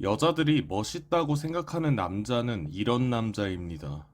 여자들이 멋있다고 생각하는 남자는 이런 남자입니다.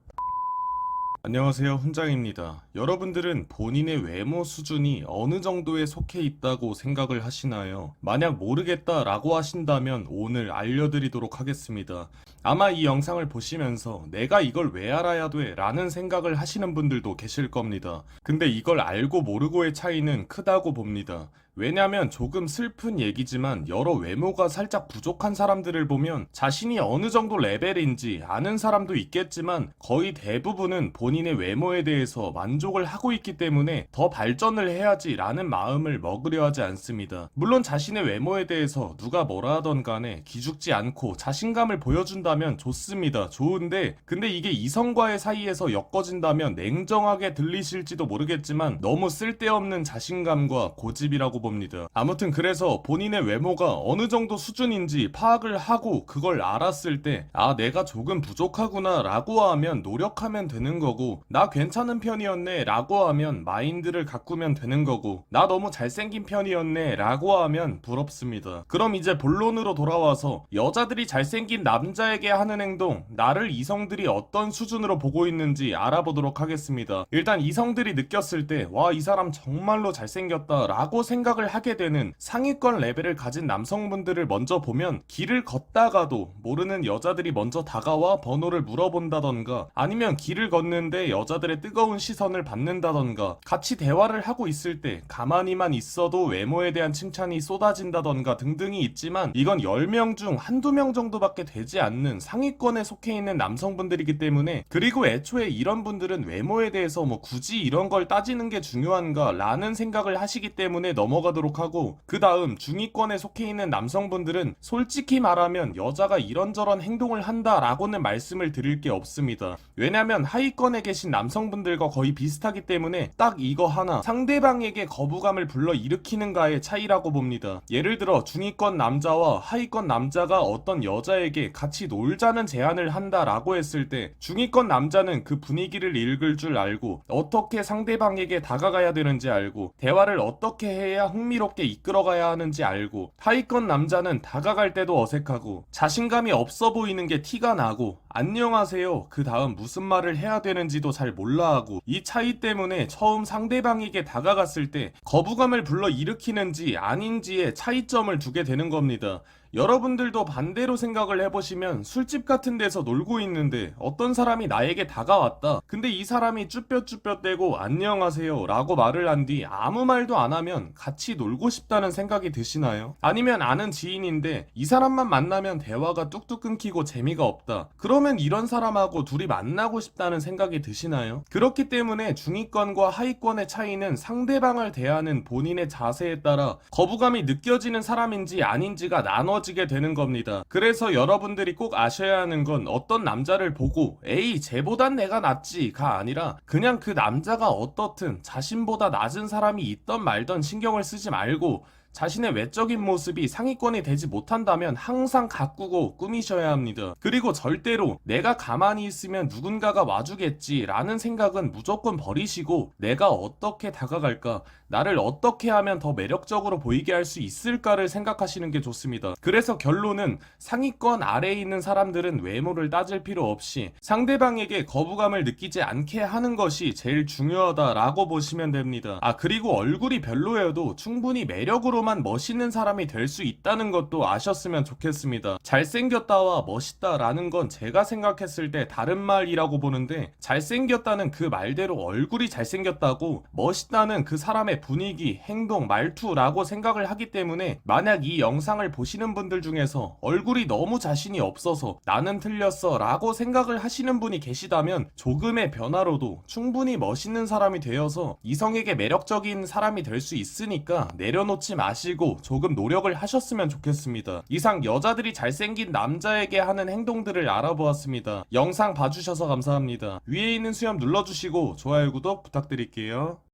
안녕하세요, 훈장입니다. 여러분들은 본인의 외모 수준이 어느 정도에 속해 있다고 생각을 하시나요? 만약 모르겠다라고 하신다면 오늘 알려드리도록 하겠습니다. 아마 이 영상을 보시면서 내가 이걸 왜 알아야 돼? 라는 생각을 하시는 분들도 계실 겁니다. 근데 이걸 알고 모르고의 차이는 크다고 봅니다. 왜냐면 조금 슬픈 얘기지만 여러 외모가 살짝 부족한 사람들을 보면 자신이 어느 정도 레벨인지 아는 사람도 있겠지만 거의 대부분은 본인의 외모에 대해서 만족을 하고 있기 때문에 더 발전을 해야지 라는 마음을 먹으려 하지 않습니다. 물론 자신의 외모에 대해서 누가 뭐라 하던 간에 기죽지 않고 자신감을 보여준다면 좋습니다. 좋은데 근데 이게 이성과의 사이에서 엮어진다면 냉정하게 들리실지도 모르겠지만 너무 쓸데없는 자신감과 고집이라고 봅니다. 아무튼 그래서 본인의 외모가 어느 정도 수준인지 파악을 하고 그걸 알았을 때 내가 조금 부족하구나 라고 하면 노력하면 되는 거고 나 괜찮은 편이었네 라고 하면 마인드를 가꾸면 되는 거고 나 너무 잘생긴 편이었네 라고 하면 부럽습니다. 그럼 이제 본론으로 돌아와서 여자들이 잘생긴 남자에게 하는 행동, 나를 이성들이 어떤 수준으로 보고 있는지 알아보도록 하겠습니다. 일단 이성들이 느꼈을 때 와, 이 사람 정말로 잘생겼다 라고 생각을 하게 되는 상위권 레벨을 가진 남성분들을 먼저 보면 길을 걷다가도 모르는 여자들이 먼저 다가와 번호를 물어본다던가 아니면 길을 걷는데 여자들의 뜨거운 시선을 받는다던가 같이 대화를 하고 있을 때 가만히만 있어도 외모에 대한 칭찬이 쏟아진다던가 등등이 있지만 이건 10명 중 한두 명 정도밖에 되지 않는 상위권에 속해 있는 남성분들이기 때문에 그리고 애초에 이런 분들은 외모에 대해서 뭐 굳이 이런 걸 따지는 게 중요한가 라는 생각을 하시기 때문에 넘어가도록 하고 그 다음 중위권에 속해 있는 남성분들은 솔직히 말하면 여자가 이런저런 행동을 한다 라고는 말씀을 드릴 게 없습니다. 왜냐면 하위권에 계신 남성분들과 거의 비슷하기 때문에 딱 이거 하나 상대방에게 거부감을 불러일으키는가의 차이라고 봅니다. 예를 들어 중위권 남자와 하위권 남자가 어떤 여자에게 같이 놀자는 제안을 한다 라고 했을 때 중위권 남자는 그 분위기를 읽을 줄 알고 어떻게 상대방에게 다가가야 되는지 알고 대화를 어떻게 해야 흥미롭게 이끌어가야 하는지 알고 하위권 남자는 다가갈 때도 어색하고 자신감이 없어 보이는 게 티가 나고 안녕하세요 그 다음 무슨 말을 해야 되는지도 잘 몰라 하고 이 차이 때문에 처음 상대방에게 다가갔을 때 거부감을 불러일으키는지 아닌지에 차이점을 두게 되는 겁니다. 여러분들도 반대로 생각을 해보시면 술집 같은 데서 놀고 있는데 어떤 사람이 나에게 다가왔다. 근데 이 사람이 쭈뼛쭈뼛대고 안녕하세요 라고 말을 한 뒤 아무 말도 안 하면 같이 놀고 싶다는 생각이 드시나요? 아니면 아는 지인인데 이 사람만 만나면 대화가 뚝뚝 끊기고 재미가 없다. 그러면 이런 사람하고 둘이 만나고 싶다는 생각이 드시나요? 그렇기 때문에 중위권과 하위권의 차이는 상대방을 대하는 본인의 자세에 따라 거부감이 느껴지는 사람인지 아닌지가 나눠지게 되는 겁니다. 그래서 여러분들이 꼭 아셔야 하는 건 어떤 남자를 보고 에이 쟤보단 내가 낫지가 아니라 그냥 그 남자가 어떻든 자신보다 낮은 사람이 있던 말던 신경을 쓰지 말고 자신의 외적인 모습이 상위권이 되지 못한다면 항상 가꾸고 꾸미셔야 합니다. 그리고 절대로 내가 가만히 있으면 누군가가 와주겠지 라는 생각은 무조건 버리시고 내가 어떻게 다가갈까, 나를 어떻게 하면 더 매력적으로 보이게 할 수 있을까를 생각하시는 게 좋습니다. 그래서 결론은 상위권 아래에 있는 사람들은 외모를 따질 필요 없이 상대방에게 거부감을 느끼지 않게 하는 것이 제일 중요하다라고 보시면 됩니다. 그리고 얼굴이 별로여도 충분히 매력으로만 멋있는 사람이 될 수 있다는 것도 아셨으면 좋겠습니다. 잘생겼다와 멋있다라는 건 제가 생각했을 때 다른 말이라고 보는데 잘생겼다는 그 말대로 얼굴이 잘생겼다고 멋있다는 그 사람의 분위기, 행동, 말투라고 생각을 하기 때문에 만약 이 영상을 보시는 분들 중에서 얼굴이 너무 자신이 없어서 나는 틀렸어 라고 생각을 하시는 분이 계시다면 조금의 변화로도 충분히 멋있는 사람이 되어서 이성에게 매력적인 사람이 될 수 있으니까 내려놓지 마시고 조금 노력을 하셨으면 좋겠습니다. 이상 여자들이 잘생긴 남자에게 하는 행동들을 알아보았습니다. 영상 봐주셔서 감사합니다. 위에 있는 수염 눌러주시고 좋아요, 구독 부탁드릴게요.